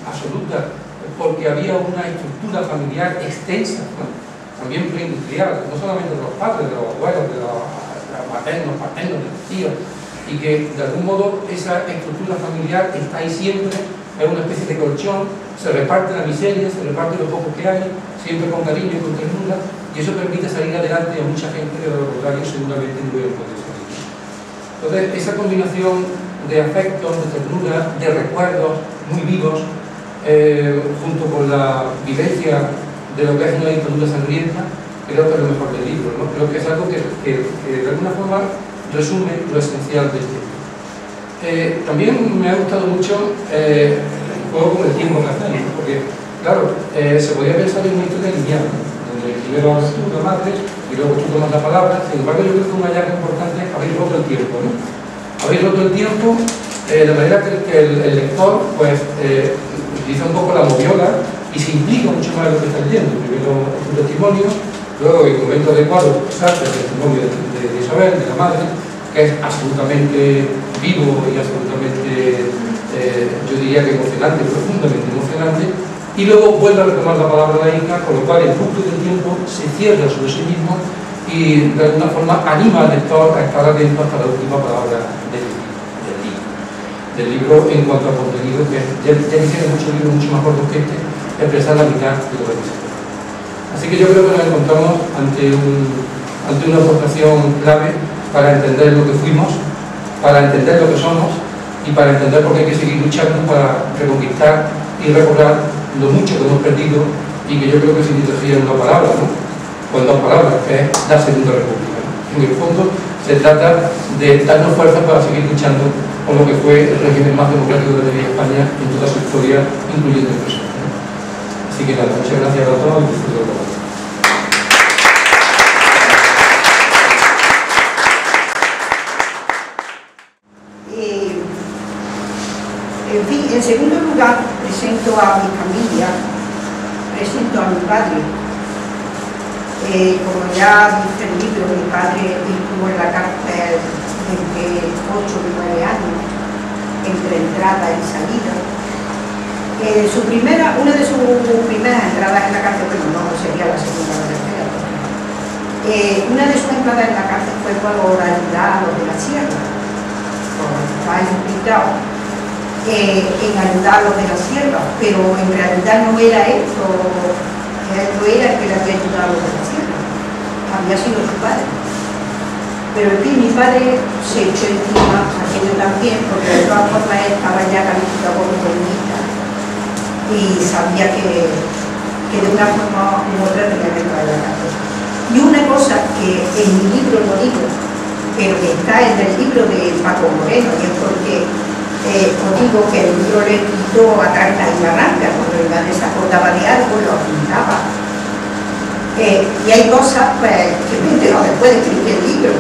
absoluta, porque había una estructura familiar extensa, ¿no? También preindustrial, no solamente de los padres, de los abuelos, de los maternos, paternos, de los tíos, y que de algún modo esa estructura familiar está ahí siempre, es una especie de colchón, se reparte la miseria, se reparte lo poco que hay, siempre con cariño y con ternura, y eso permite salir adelante a mucha gente que de lo contrario seguramente no hubiera podido salir. Entonces, esa combinación de afectos, de ternura, de recuerdos muy vivos, junto con la vivencia de lo que es una dictadura sangrienta, creo que es lo mejor del libro, ¿no? Creo que es algo que de alguna forma resume lo esencial del libro. También me ha gustado mucho el juego con el tiempo que hacemos, ¿no? Porque, claro, se podía pensar en una historia lineal, ¿no? Donde primero hablas tú, la madre, y luego tú tomas la palabra. Sin embargo, yo creo que un hallazgo importante es haber roto el tiempo, ¿no? Habéis roto el tiempo de manera que el lector pues, utiliza un poco la moviola y se implica mucho más en lo que está leyendo. Primero es un testimonio, luego en el momento adecuado salta el testimonio de Isabel, de la madre, que es absolutamente vivo y absolutamente, yo diría que emocionante, profundamente emocionante, y luego vuelve a retomar la palabra la hija, con lo cual el punto del tiempo se cierra sobre sí mismo y de alguna forma anima al lector a estar atento hasta la última palabra del libro en cuanto a contenido, que ya hicieron muchos libros mucho más cortos que este, expresar la mitad de lo que dice. Así que yo creo que nos encontramos ante una aportación clave para entender lo que fuimos, para entender lo que somos y para entender por qué hay que seguir luchando para reconquistar y recordar lo mucho que hemos perdido y que yo creo que se introducía en una palabra, ¿no? Con dos palabras, que es la Segunda República, ¿no? En el fondo se trata de darnos fuerza para seguir luchando por lo que fue el régimen más democrático de la España en toda su historia, incluyendo el presente, ¿no? Así que nada, muchas gracias a todos y disfruto de todo. En fin, en segundo lugar, presento a mi familia, presento a mi padre. Como ya dice el libro, mi padre estuvo en la cárcel entre 8 y 9 años, entre entrada y salida. Una de sus primeras entradas en la cárcel, bueno, no sería la segunda o la tercera. Una de sus entradas en la cárcel fue por ayudar a los de la sierra, porque estaba implicado en ayudar a los de la sierra, pero en realidad no era esto, no era el que le había ayudado a los de la sierra, había sido su padre. Pero en fin, mi padre se echó encima aquello también, porque de todas formas él estaba ya calificado como comunista y sabía que de una forma u otra tenía que entrar a la cárcel. Y una cosa que en mi libro no digo, pero que está en el libro de Paco Moreno, y es porque os digo que el libro le quitó a Carta y Barranca, cuando Iván se acordaba de algo, lo pintaba. Y hay cosas pues, que me he enterado después de escribir el libro.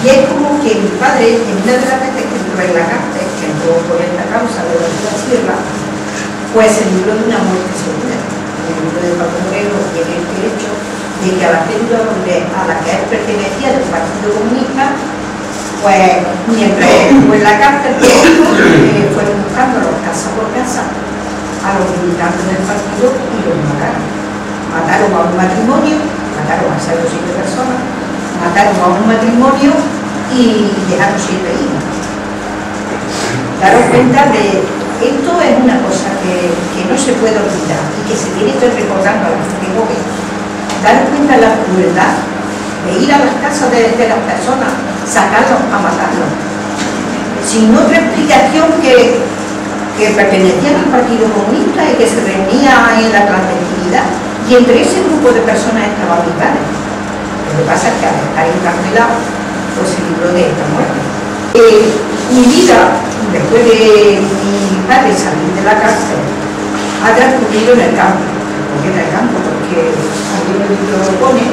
Y es como que mi padre, en una de las veces que entró en la cárcel, que entró por esta causa de la sierra, pues se libró de una muerte segura. En el libro de Paco Moreno tiene el derecho de que a la célula a la que él pertenecía del Partido Comunista, pues mientras estuvo en la cárcel, fueron buscándolos casa por casa a los militantes del partido y los mataron. Mataron a un matrimonio, mataron a 6 o 7 personas, mataron a un matrimonio y dejaron 7 hijos. Daros cuenta de esto es una cosa que no se puede olvidar y que se tiene que ir recordando a la gente joven. Daros cuenta de la crueldad de ir a las casas de las personas, sacarlos a matarlos, sin otra explicación que pertenecían al Partido Comunista y que se reunía en la clandestinidad. Y entre ese grupo de personas estaba mi padre. Lo que pasa es que al estar encarcelado, pues se libró de esta muerte. Mi vida, después de mi padre salir de la cárcel, ha transcurrido en el campo. ¿Por qué en el campo? Porque aquí en el libro lo pone,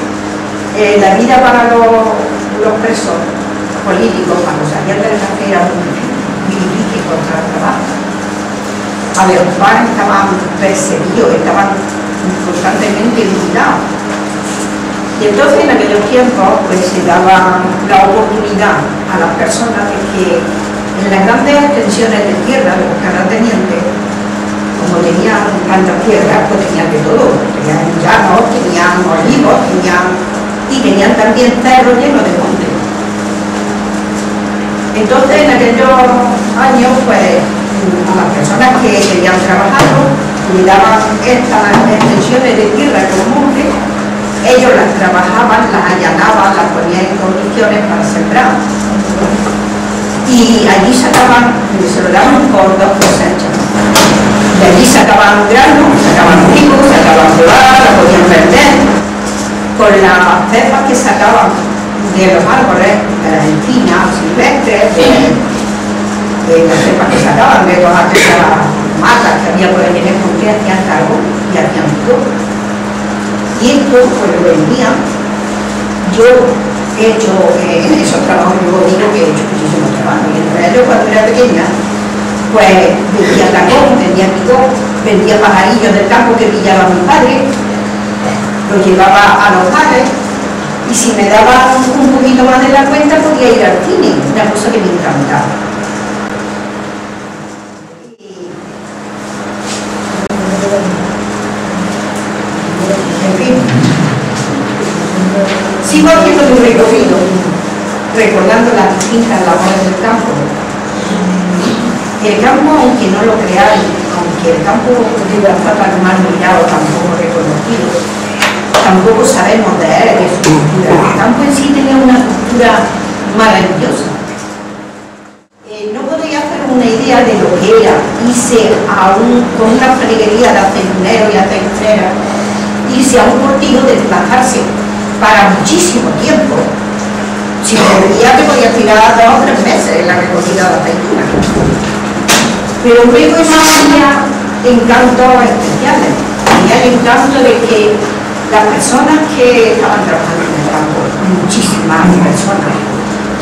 la vida para los presos políticos cuando salían de la cárcel era muy difícil encontrar trabajo. A ver, los padres estaban perseguidos, estaban constantemente vigilados. Y entonces en aquellos tiempos pues se daba la oportunidad a las personas de que en las grandes extensiones de tierra de los terratenientes tierra pues tenían de todo, tenían llanos, tenían olivos, tenían también cerros llenos de montes. Entonces en aquellos años pues a las personas que querían trabajarlo le daban estas extensiones de tierra con monte, ellos las trabajaban, las allanaban, las ponían en condiciones para sembrar y allí sacaban, se lo daban por 2 cosechas. De allí sacaban grano, sacaban trigo, sacaban cebada, la podían vender. Con las cepas que sacaban de los árboles, de las encinas silvestres, de las cepas que sacaban de todas aquellas matas que había por el monte, hacían cargo y hacían todo. Y esto pues lo vendían. Yo he hecho en esos trabajos, yo digo que he hecho muchísimos trabajos, y entre ellos cuando era pequeña pues vendía tacón, vendía picón, vendía pajarillos del campo que pillaba mi padre, los llevaba a los bares y si me daban un poquito más de la cuenta podía ir al cine, una cosa que me encantaba. En fin, sigo haciendo mi recorrido recordando las distintas labores del campo. El campo, aunque no lo creáis, aunque el campo de está tan mal mirado, tampoco reconocido, tampoco sabemos de él, de su cultura. El campo en sí tenía una cultura maravillosa. No podéis hacer una idea de lo que era irse con una freguería de aceituneros y aceituneras, irse a un cortijo, desplazarse para muchísimo tiempo. Si podía, te podía tirar 2 o 3 meses en la recogida de aceitunas. Pero luego había encantos especiales, había el encanto de que las personas que estaban trabajando en el campo, muchísimas personas,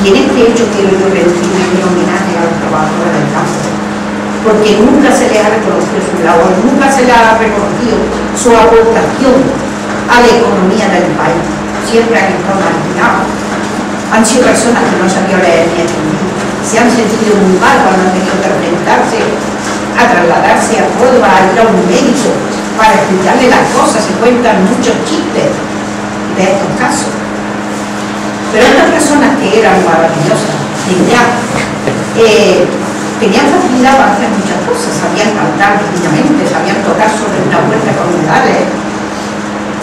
y en este hecho quiero yo rendirle un homenaje a los trabajadores del campo, porque nunca se les ha reconocido su labor, nunca se les ha reconocido su aportación a la economía del país, siempre han estado marginados, han sido personas que no sabían leer ni escribir. Se han sentido muy mal cuando han tenido que enfrentarse a trasladarse a Córdoba, a ir a un médico para explicarle las cosas. Se cuentan muchos chistes de estos casos. Pero estas personas que eran maravillosas, tenían facilidad para hacer muchas cosas, sabían cantar divinamente, sabían tocar sobre una puerta con medales,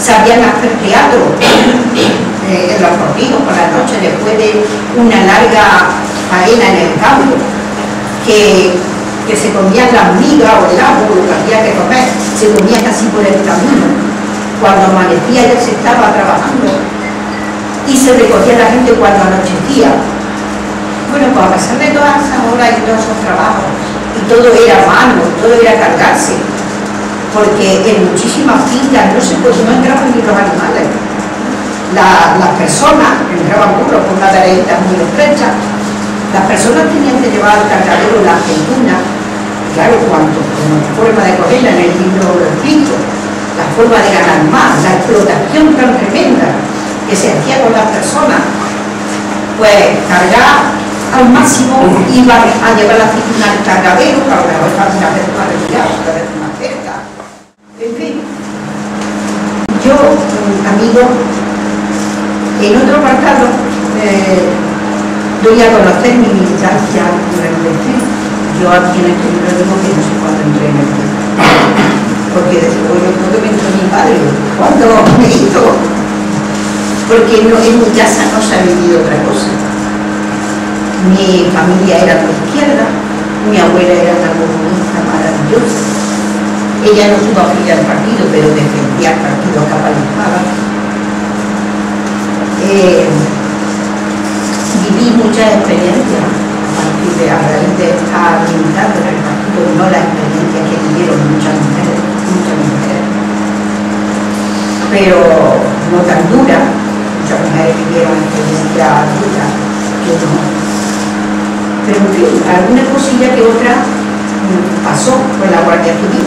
sabían hacer teatro en los cortijos por la noche después de una larga faena en el campo, que se comían las migas o el agua, lo que había que comer, se comía casi por el camino. Cuando amanecía ya se estaba trabajando y se recogía la gente cuando anochecía. Bueno, pues a pesar de todas esas horas y todos esos trabajos, y todo era mano, todo era cargarse, porque en muchísimas fincas no entraban ni los animales. Las personas entraban burros por una vereda muy estrecha. Las personas tenían que llevar al cargadero la aceituna, claro, como forma de cogerla en el libro lo explico, la forma de ganar más, la explotación tan tremenda que se hacía con las personas, pues cargar al máximo, iban a llevar la aceituna al cargadero, para que ahora están una vez más retirados, otra vez más cerca. En fin, yo, amigos, en otro apartado, doy a conocer mi militancia durante. Yo aquí en este libro digo que no sé cuándo entré en el tiempo, porque desde luego yo creo que me entró mi padre cuando me hizo, porque en mi casa no se ha vivido otra cosa. Mi familia era de izquierda, mi abuela era una comunista maravillosa. Ella no tuvo afiliada al partido, pero defendía el partido a capa y espada. Viví muchas experiencias a raíz de estar militando en el partido, no la experiencia que vivieron muchas mujeres, pero no tan dura. Muchas mujeres vivieron experiencias duras, yo no. Pero en fin, alguna cosilla que otra pasó con la Guardia Civil.